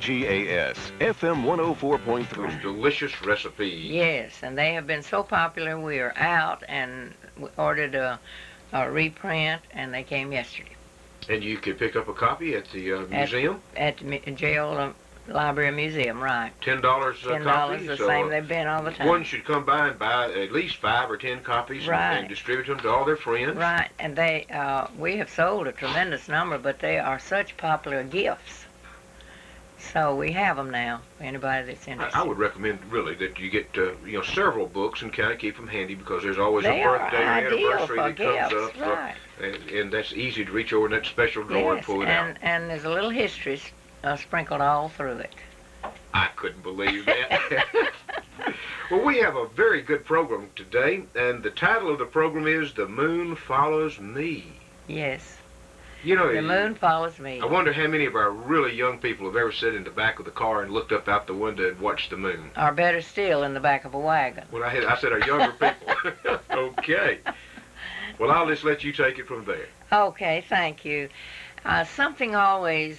GAS FM 104.3. Those delicious recipes. Yes, and they have been so popular. We are out and we ordered a reprint, and they came yesterday. And you could pick up a copy at the museum? At the jail library museum, right. $10 a $10, copy. the so same they've been all the time. One should come by and buy at least 5 or 10 copies and distribute them to all their friends. Right, and we have sold a tremendous number, but they are such popular gifts. So we have them now for anybody that's interested. I would recommend really that you get several books and kind of keep them handy, because there's always a birthday or anniversary that comes up. Right. And that's easy to reach over in that special drawer and pull it out. And there's a little history sprinkled all through it. I couldn't believe that. Well, we have a very good program today, and the title of the program is The Moon Follows Me. Yes. You know, The Moon Follows Me. I wonder how many of our really young people have ever sat in the back of the car and looked up out the window and watched the moon. Or better still, in the back of a wagon. Well, I said our younger people. Okay. Well, I'll just let you take it from there. Okay, thank you. Something always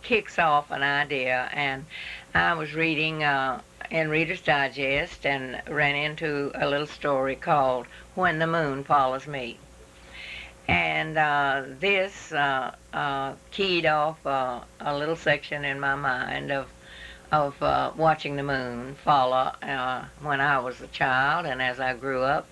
kicks off an idea, and I was reading in Reader's Digest and ran into a little story called When the Moon Follows Me. And this keyed off a little section in my mind of watching the moon follow when I was a child and as I grew up.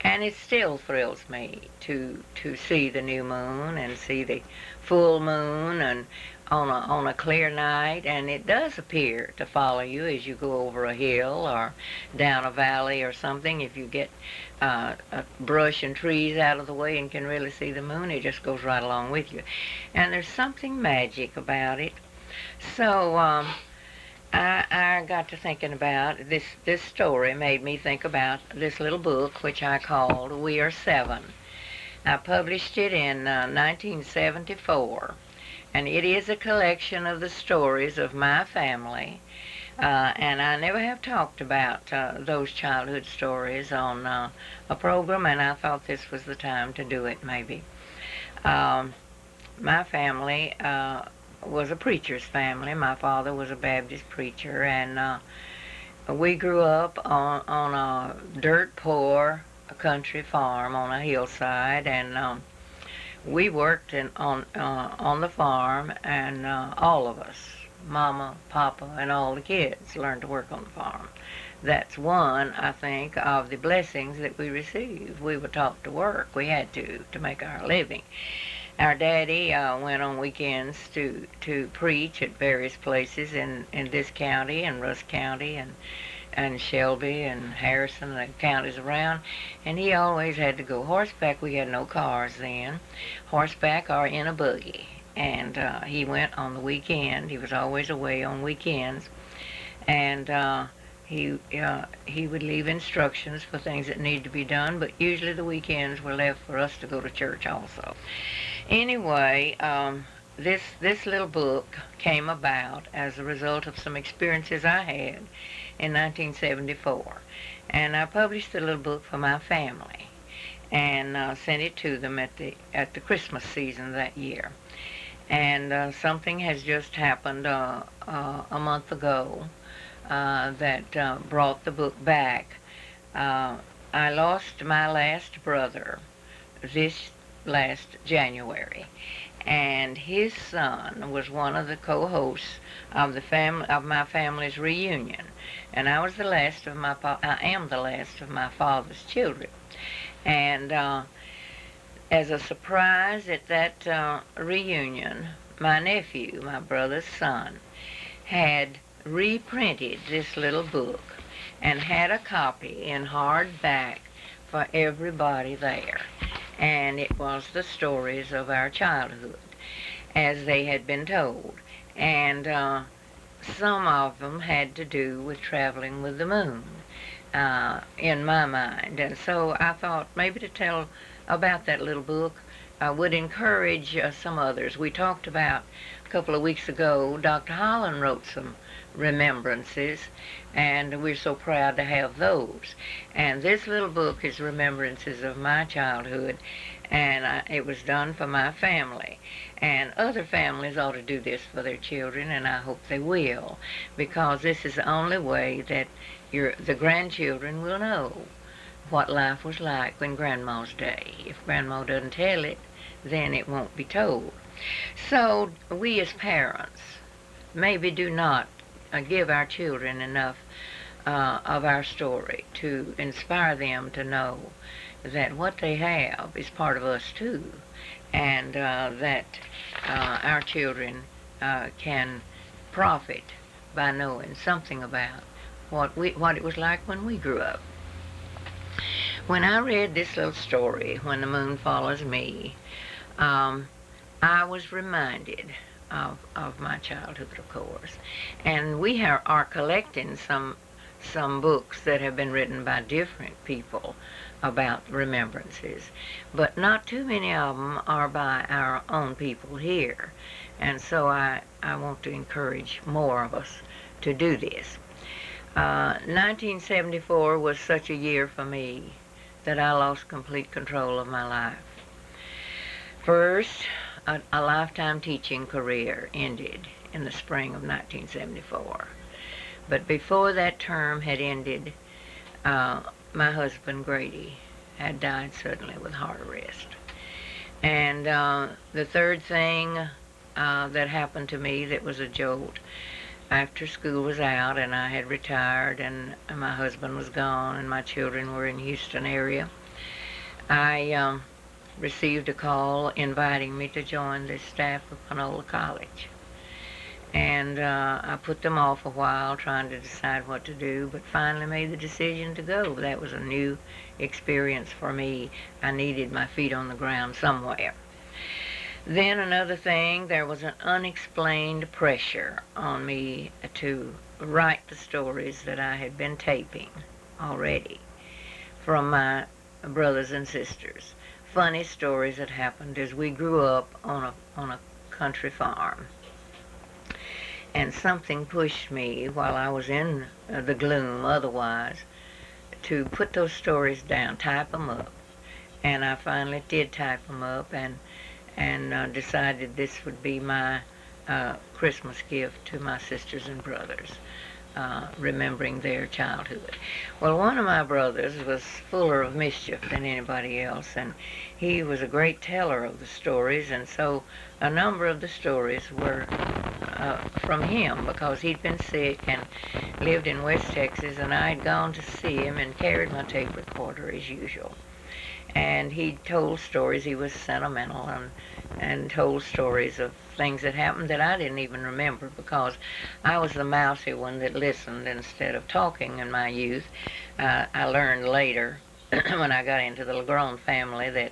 And it still thrills me to see the new moon and see the full moon and on a clear night, and it does appear to follow you as you go over a hill or down a valley or something. If you get a brush and trees out of the way and can really see the moon, it just goes right along with you. And there's something magic about it. So I got to thinking about this story made me think about this little book which I called We Are Seven. I published it in 1974, and it is a collection of the stories of my family. And I never have talked about those childhood stories on a program, and I thought this was the time to do it, maybe. My family was a preacher's family. My father was a Baptist preacher, and we grew up on a dirt poor country farm on a hillside, and we worked on the farm, and all of us, Mama, Papa, and all the kids learned to work on the farm. That's one, I think, of the blessings that we received. We were taught to work. We had to make our living. Our daddy went on weekends to preach at various places in this county and Rusk County and Shelby and Harrison, the counties around, and he always had to go horseback. We had no cars then, horseback or in a buggy. And he went on the weekend. He was always away on weekends, and he would leave instructions for things that needed to be done, but usually the weekends were left for us to go to church also. Anyway, this little book came about as a result of some experiences I had in 1974, and I published the little book for my family and sent it to them at the Christmas season that year. And something has just happened a month ago that brought the book back. I lost my last brother this last January, and his son was one of the co-hosts of my family's reunion, and I was the last of I am the last of my father's children, and as a surprise at that reunion, my nephew, my brother's son, had reprinted this little book and had a copy in hardback for everybody there. And it was the stories of our childhood as they had been told. And some of them had to do with traveling with the moon in my mind. And so I thought maybe to tell about that little book would encourage some others. We talked about a couple of weeks ago, Dr. Holland wrote some remembrances, and we're so proud to have those. And this little book is remembrances of my childhood, and it was done for my family. And other families ought to do this for their children, and I hope they will, because this is the only way that the grandchildren will know what life was like when Grandma's day. If Grandma doesn't tell it, then it won't be told. So we as parents maybe do not give our children enough of our story to inspire them to know that what they have is part of us too, and that our children can profit by knowing something about what it was like when we grew up. When I read this little story, When the Moon Follows Me, I was reminded of my childhood, of course. And we are collecting some books that have been written by different people about remembrances, but not too many of them are by our own people here. And so I want to encourage more of us to do this. 1974 was such a year for me that I lost complete control of my life. First, a lifetime teaching career ended in the spring of 1974. But before that term had ended, my husband, Grady, had died suddenly with heart arrest. And the third thing that happened to me that was a jolt, after school was out and I had retired and my husband was gone and my children were in Houston area, I received a call inviting me to join the staff of Panola College. And I put them off a while trying to decide what to do, but finally made the decision to go. That was a new experience for me. I needed my feet on the ground somewhere. Then another thing, there was an unexplained pressure on me to write the stories that I had been taping already from my brothers and sisters. Funny stories that happened as we grew up on a country farm. And something pushed me while I was in the gloom otherwise to put those stories down, type them up. And I finally did type them up and decided this would be my Christmas gift to my sisters and brothers, remembering their childhood. Well, one of my brothers was fuller of mischief than anybody else, and he was a great teller of the stories, and so a number of the stories were from him because he'd been sick and lived in West Texas, and I had gone to see him and carried my tape recorder as usual. And he told stories. He was sentimental and told stories of things that happened that I didn't even remember because I was the mousy one that listened instead of talking in my youth. I learned later when I got into the grown family that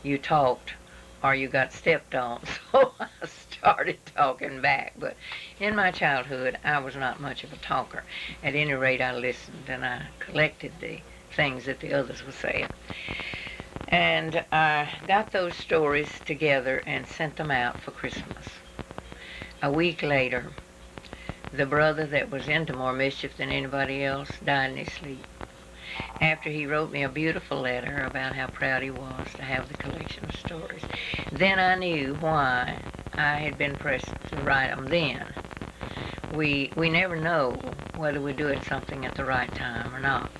you talked or you got stepped on, so I started talking back. But in my childhood, I was not much of a talker. At any rate, I listened and I collected the things that the others were saying. And I got those stories together and sent them out for Christmas. A week later, the brother that was into more mischief than anybody else died in his sleep. After he wrote me a beautiful letter about how proud he was to have the collection of stories. Then I knew why I had been pressed to write them then. We never know whether we're doing something at the right time or not.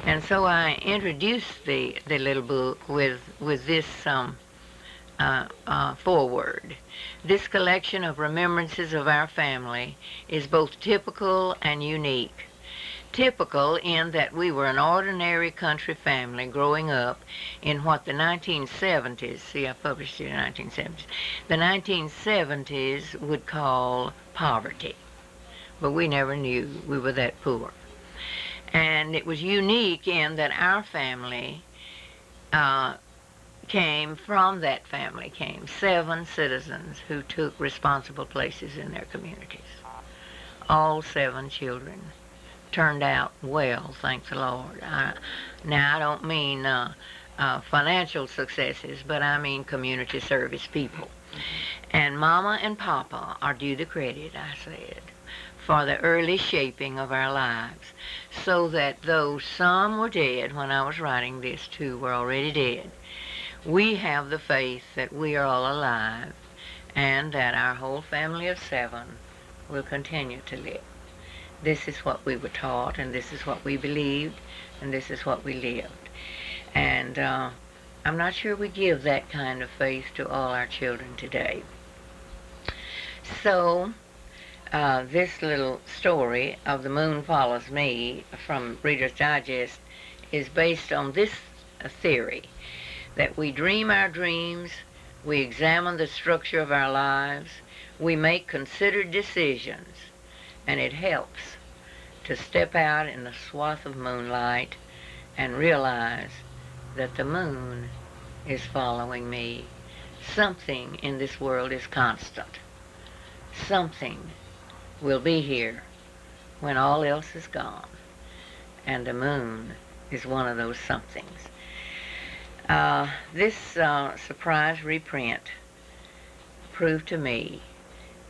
And so I introduced the little book with this foreword. This collection of remembrances of our family is both typical and unique. Typical in that we were an ordinary country family growing up in what the 1970s, see I published it in the 1970s, the 1970s would call poverty. But we never knew we were that poor. And it was unique in that our family from that family came 7 citizens who took responsible places in their communities. All 7 children turned out well, thank the Lord. Now, I don't mean financial successes, but I mean community service people. And Mama and Papa are due the credit, I said, for the early shaping of our lives, so that though some were dead when I was writing this, 2 were already dead, we have the faith that we are all alive and that our whole family of 7 will continue to live. This is what we were taught, and this is what we believed, and this is what we lived. And I'm not sure we give that kind of faith to all our children today. So, this little story of The Moon Follows Me from Reader's Digest is based on this theory, that we dream our dreams, we examine the structure of our lives, we make considered decisions, and it helps to step out in the swath of moonlight and realize that the moon is following me. Something in this world is constant. Something will be here when all else is gone, and the moon is one of those somethings. This surprise reprint proved to me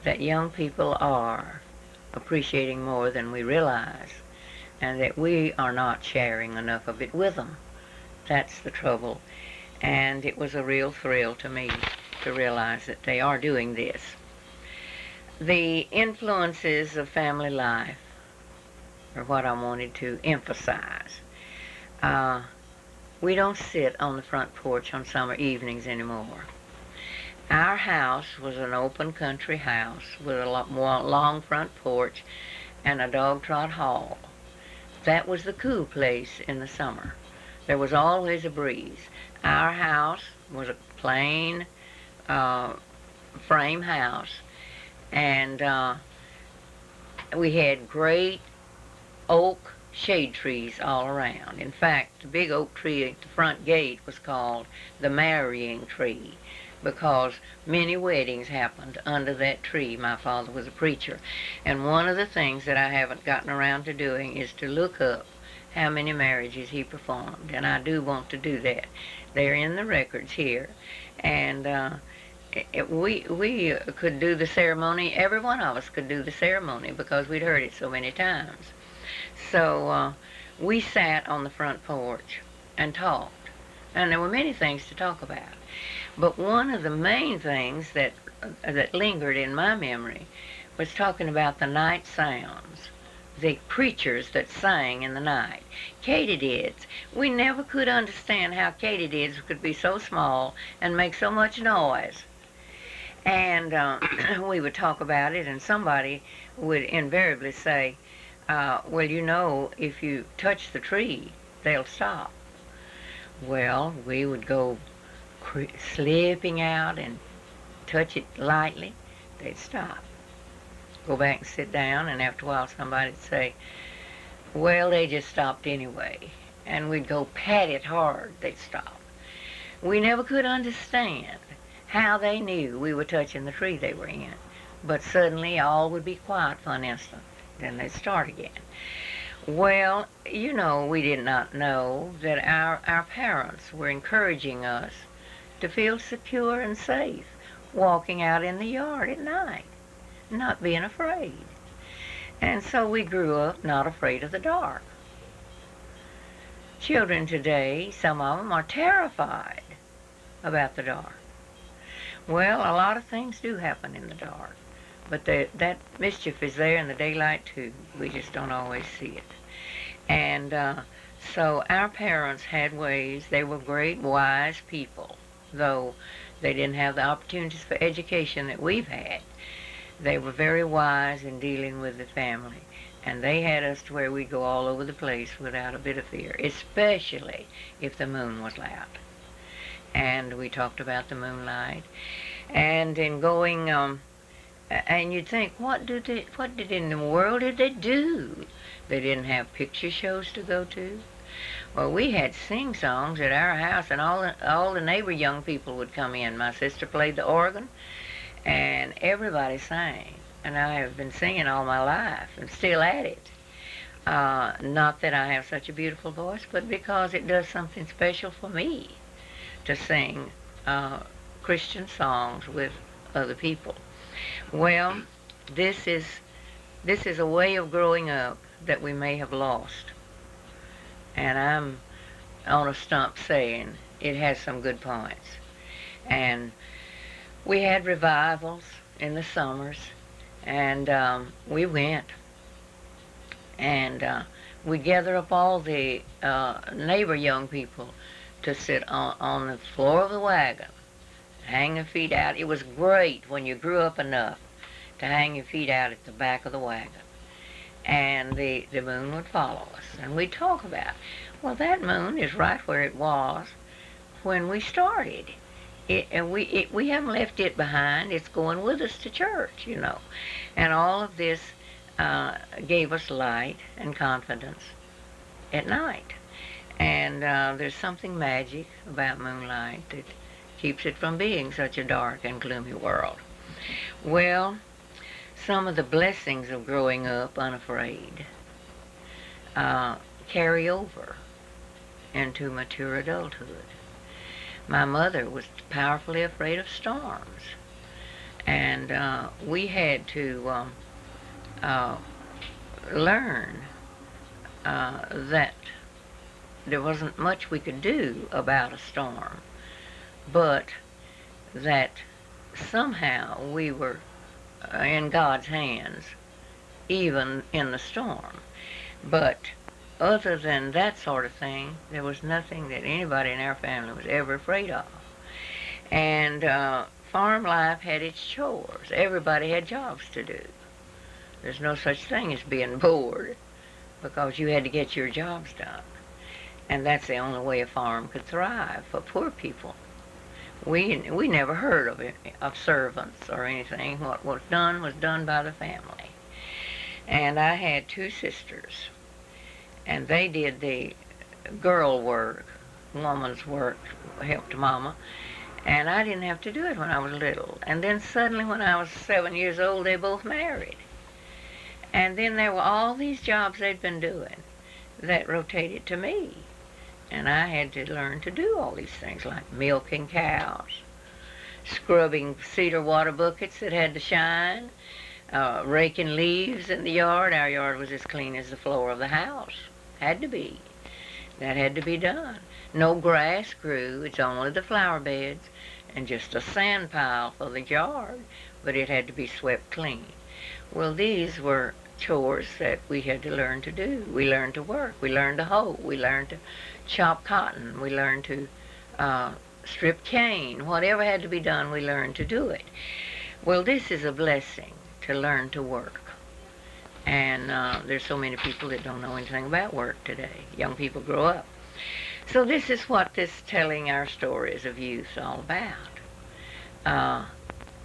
that young people are appreciating more than we realize, and that we are not sharing enough of it with them. That's the trouble. And it was a real thrill to me to realize that they are doing this. The influences of family life are what I wanted to emphasize. We don't sit on the front porch on summer evenings anymore. Our house was an open country house with a long front porch and a dog trot hall. That was the cool place in the summer. There was always a breeze. Our house was a plain frame house, and we had great oak shade trees all around. In fact, the big oak tree at the front gate was called the marrying tree, because many weddings happened under that tree. My father was a preacher, and one of the things that I haven't gotten around to doing is to look up how many marriages he performed, and I do want to do that. They're in the records here, and we could do the ceremony. Every one of us could do the ceremony because we'd heard it so many times. So we sat on the front porch and talked, and there were many things to talk about. But one of the main things that lingered in my memory was talking about the night sounds, the preachers that sang in the night. Katydids. We never could understand how katydids could be so small and make so much noise. And we would talk about it, and somebody would invariably say, well, you know, if you touch the tree, they'll stop. Well, we would go slipping out and touch it lightly. They'd stop. Go back and sit down, and after a while somebody'd say, well, they just stopped anyway. And we'd go pat it hard. They'd stop. We never could understand how they knew we were touching the tree they were in. But suddenly all would be quiet for an instant. Then they'd start again. Well, you know, we did not know that our parents were encouraging us to feel secure and safe walking out in the yard at night, not being afraid. And so we grew up not afraid of the dark. Children today, some of them are terrified about the dark. Well, a lot of things do happen in the dark, but that mischief is there in the daylight too. We just don't always see it. And so our parents had ways. They were great, wise people, though they didn't have the opportunities for education that we've had. They were very wise in dealing with the family, and they had us to where we'd go all over the place without a bit of fear, especially if the moon was loud. And we talked about the moonlight, and in going, and you'd think, what in the world did they do? They didn't have picture shows to go to. Well, we had sing-songs at our house, and all the neighbor young people would come in. My sister played the organ, and everybody sang. And I have been singing all my life and still at it. Not that I have such a beautiful voice, but because it does something special for me to sing Christian songs with other people. Well, this is a way of growing up that we may have lost. And I'm on a stump saying it has some good points. And We had revivals in the summers, and we went. And we gather up all the neighbor young people to sit on the floor of the wagon, hang their feet out. It was great when you grew up enough to hang your feet out at the back of the wagon. And the moon would follow us. And we'd talk about, well, that moon is right where it was when we started. We haven't left it behind. It's going with us to church, you know. And all of this gave us light and confidence at night. And there's something magic about moonlight that keeps it from being such a dark and gloomy world. Well, some of the blessings of growing up unafraid carry over into mature adulthood. My mother was powerfully afraid of storms, and we had to learn that there wasn't much we could do about a storm, but that somehow we were in God's hands, even in the storm. But other than that sort of thing, there was nothing that anybody in our family was ever afraid of. And farm life had its chores. Everybody had jobs to do. There's no such thing as being bored, because you had to get your jobs done. And that's the only way a farm could thrive for poor people. We never heard of servants or anything. What was done by the family. And I had two sisters, and they did the girl work, woman's work, helped Mama, and I didn't have to do it when I was little. And then suddenly when I was 7 years old, they both married. And then there were all these jobs they'd been doing that rotated to me. And I had to learn to do all these things, like milking cows, scrubbing cedar water buckets that had to shine, raking leaves in the yard. Our yard was as clean as the floor of the house. Had to be. That had to be done. No grass grew. It's only the flower beds and just a sand pile for the yard, but it had to be swept clean. Well, these were chores that we had to learn to do. We learned to work. We learned to hoe. We learned to chop cotton. We learned to strip cane. Whatever had to be done, we learned to do it. Well, this is a blessing, to learn to work. And there's so many people that don't know anything about work today. Young people grow up. So this is what this telling our stories of youth is all about.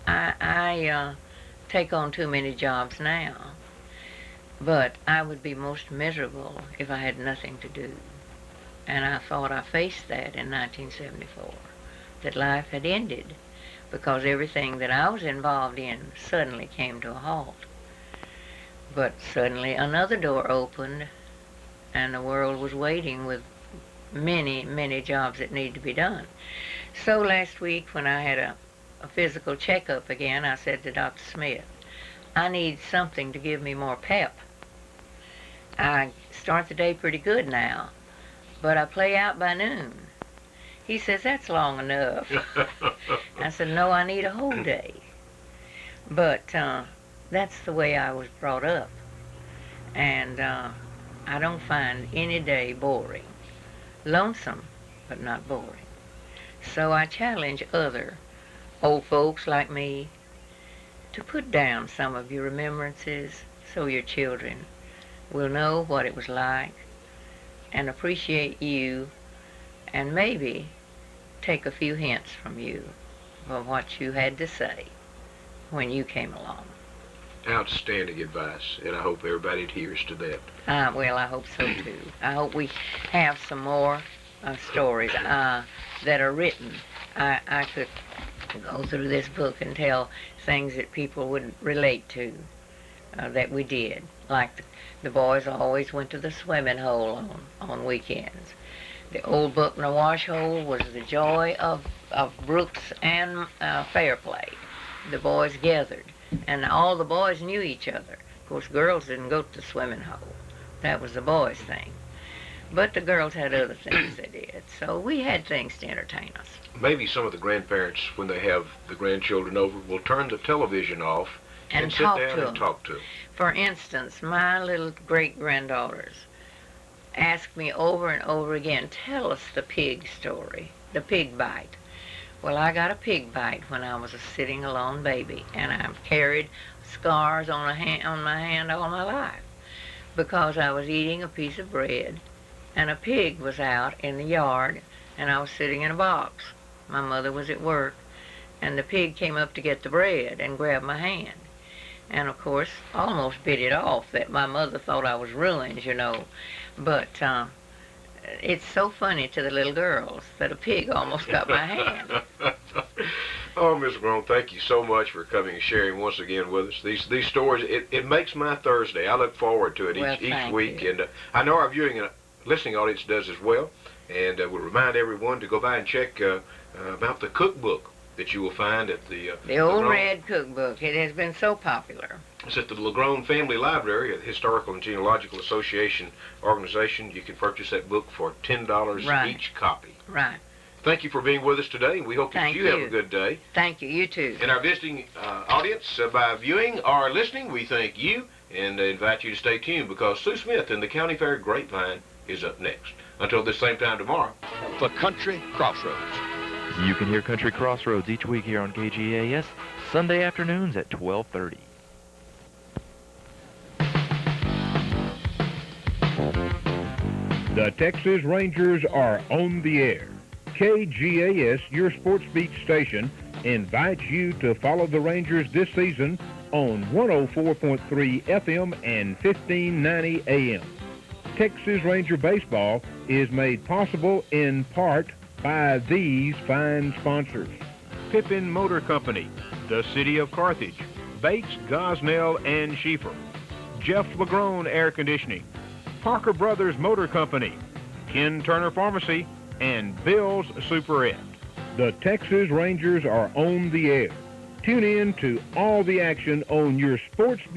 I take on too many jobs now, but I would be most miserable if I had nothing to do. And I thought I faced that in 1974, that life had ended because everything that I was involved in suddenly came to a halt. But suddenly another door opened, and the world was waiting with many, many jobs that need to be done. So last week when I had a physical checkup again, I said to Dr. Smith, I need something to give me more pep. I start the day pretty good now, but I play out by noon. He says, that's long enough. I said, no, I need a whole day. But that's the way I was brought up. And I don't find any day boring. Lonesome, but not boring. So I challenge other old folks like me to put down some of your remembrances so your children will know what it was like and appreciate you, and maybe take a few hints from you of what you had to say when you came along. Outstanding advice, and I hope everybody adheres to that. Well, I hope so too. I hope we have some more stories that are written. I could go through this book and tell things that people would relate to that we did. Like the boys always went to the swimming hole on weekends. The old Buckner wash hole was the joy of Brooks and Fair Play. The boys gathered, and all the boys knew each other. Of course, girls didn't go to the swimming hole. That was the boys' thing. But the girls had other things they did, so we had things to entertain us. Maybe some of the grandparents, when they have the grandchildren over, will turn the television off and sit talk down to and 'em. talk to them. For instance, my little great-granddaughters asked me over and over again, tell us the pig story, the pig bite. Well, I got a pig bite when I was a sitting alone baby, and I've carried scars on my hand all my life because I was eating a piece of bread, and a pig was out in the yard, and I was sitting in a box. My mother was at work, and the pig came up to get the bread and grabbed my hand. And, of course, almost bit it off that my mother thought I was ruined, you know. But it's so funny to the little girls that a pig almost got my hand. Oh, Miss Grown, thank you so much for coming and sharing once again with us. These stories, it makes my Thursday. I look forward to it each week. You. And I know our viewing and listening audience does as well. And we'll remind everyone to go by and check about the cookbook that you will find at the Old Red Cookbook. It has been so popular. It's at the LaGrone Family Library, a Historical and Genealogical Association organization. You can purchase that book for $10 each copy. Right. Thank you for being with us today, and we hope that you have a good day. Thank you. You too. And our visiting audience, by viewing or listening, we thank you and invite you to stay tuned because Sue Smith and the County Fair Grapevine is up next. Until this same time tomorrow. The Country Crossroads. You can hear Country Crossroads each week here on KGAS, Sunday afternoons at 12:30. The Texas Rangers are on the air. KGAS, your sports beat station, invites you to follow the Rangers this season on 104.3 FM and 1590 AM. Texas Ranger Baseball is made possible in part by these fine sponsors. Pippin Motor Company, the City of Carthage, Bates, Gosnell, and Schieffer, Jeff LaGrone Air Conditioning, Parker Brothers Motor Company, Ken Turner Pharmacy, and Bill's Superette. The Texas Rangers are on the air. Tune in to all the action on your sports